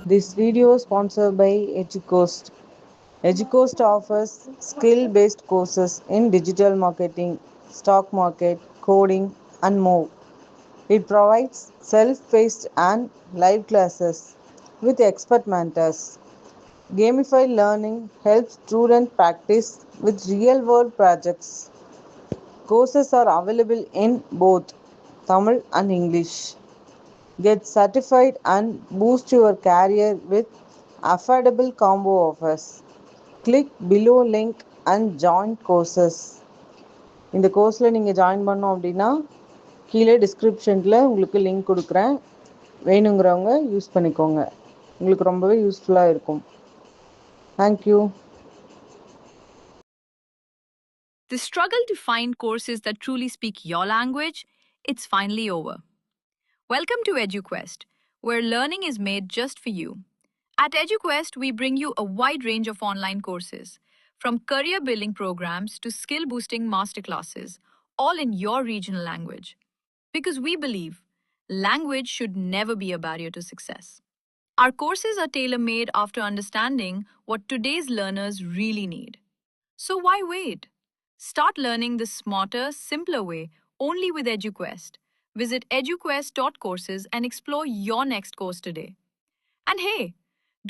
This video is sponsored by EduCoast. EduCoast offers skill-based courses in digital marketing, stock market, coding, and more. It provides self-paced and live classes with expert mentors. Gamified learning helps students practice with real-world projects. Courses are available in both Tamil and English. Get certified and boost your career with affordable combo offers. Click below link and join courses. இந்த கோர்ஸில் நீங்கள் join பண்ணோம் அப்படின்னா கீழே டிஸ்கிரிப்ஷனில் உங்களுக்கு link கொடுக்குறேன். வேணுங்கிறவங்க யூஸ் பண்ணிக்கோங்க. உங்களுக்கு ரொம்பவே யூஸ்ஃபுல்லாக இருக்கும். Thank you. The struggle to find courses that truly speak your language, it's finally over. Welcome to EduQuest, where learning is made just for you. At EduQuest, we bring you a wide range of online courses, from career-building programs to skill-boosting masterclasses, all in your regional language. Because we believe language should never be a barrier to success. Our courses are tailor-made after understanding what today's learners really need. So why wait? Start learning the smarter, simpler way only with EduQuest. Visit eduquest.courses and explore your next course today. And hey,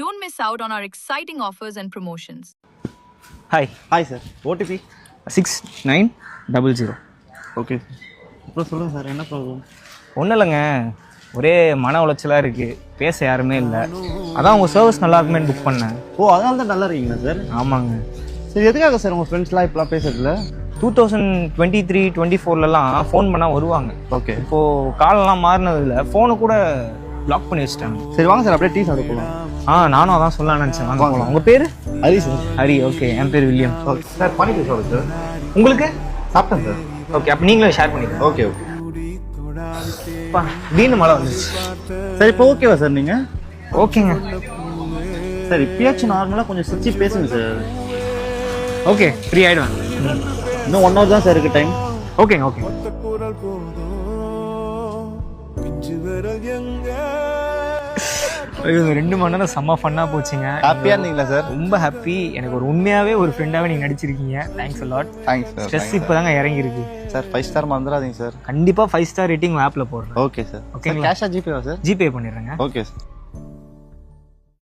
don't miss out on our exciting offers and promotions. Hi sir. OTP 6900. Okay. அப்புறம் சொல்லுங்கள் sir, என்ன problem? ஒன்றும் இல்லைங்க, ஒரே மன உளைச்சலாக இருக்குது, பேச யாருமே இல்லை. அதான் உங்கள் சர்வீஸ் நல்லா இருக்குமேன்னு புக் பண்ணேன். ஓ, அதனால தான் நல்லா இருக்கீங்களா சார்? ஆமாங்க. சரி, எதுக்காக சார் உங்கள் ஃப்ரெண்ட்ஸ்லாம் இப்போலாம் பேசுறதுல? 2023-24 ஃபோன் பண்ணால் வருவாங்க. ஓகே. இப்போது காலெல்லாம் மாறினதில்ல, ஃபோனை கூட பிளாக் பண்ணி வச்சுட்டாங்க. சரி வாங்க சார், அப்படியே டீ சாப்பிட போகலாம். நானும் அதான் சொல்லலாம் நினச்சேன். வாங்க போகலாம். உங்கள் பேர்? ஹரி சார். ஹரி. ஓகே, என் பேர் வில்லியம். ஓகே சார், பண்ணி பேசுவாங்க சார். உங்களுக்கு? சாப்பிட்டேன் சார். ஓகே, அப்போ நீங்களும் ஷேர் பண்ணிக்கலாம். Okay okay. திடீர்னு மழை வந்துச்சு. சார் இப்போ ஓகேவா சார் நீங்கள்? ஓகேங்க. சார் இப்பயாச்சும் நார்மலாக கொஞ்சம் சிரிச்சு பேசுங்க சார். Okay, free ஆகிடுவேன். இன்னும் 1 hour தான் சார் இருக்குது டைம். ஓகேங்க. ஓகே. ஐயோ, 2 மணி நேரம் செம்ம ஃபன்னாக போச்சுங்க. ஹாப்பியாக இருந்தீங்களா சார்? ரொம்ப ஹாப்பி. எனக்கு ஒரு உண்மையாகவே ஒரு ஃப்ரெண்டாகவே நீங்கள் நடிச்சிருக்கீங்க. Thanks a lot. Thanks sir. Stress இப்போ தாங்க இறங்கிருக்கு சார். 5 ஸ்டார் மறந்துடாதீங்க சார். கண்டிப்பாக 5 ஸ்டார் ரேட்டிங் ஆப்பில் போடுறேன். Okay sir. ஓகே, கேஷா ஜிபேவா சார்? ஜிபே பண்ணிடுறேங்க. Okay sir.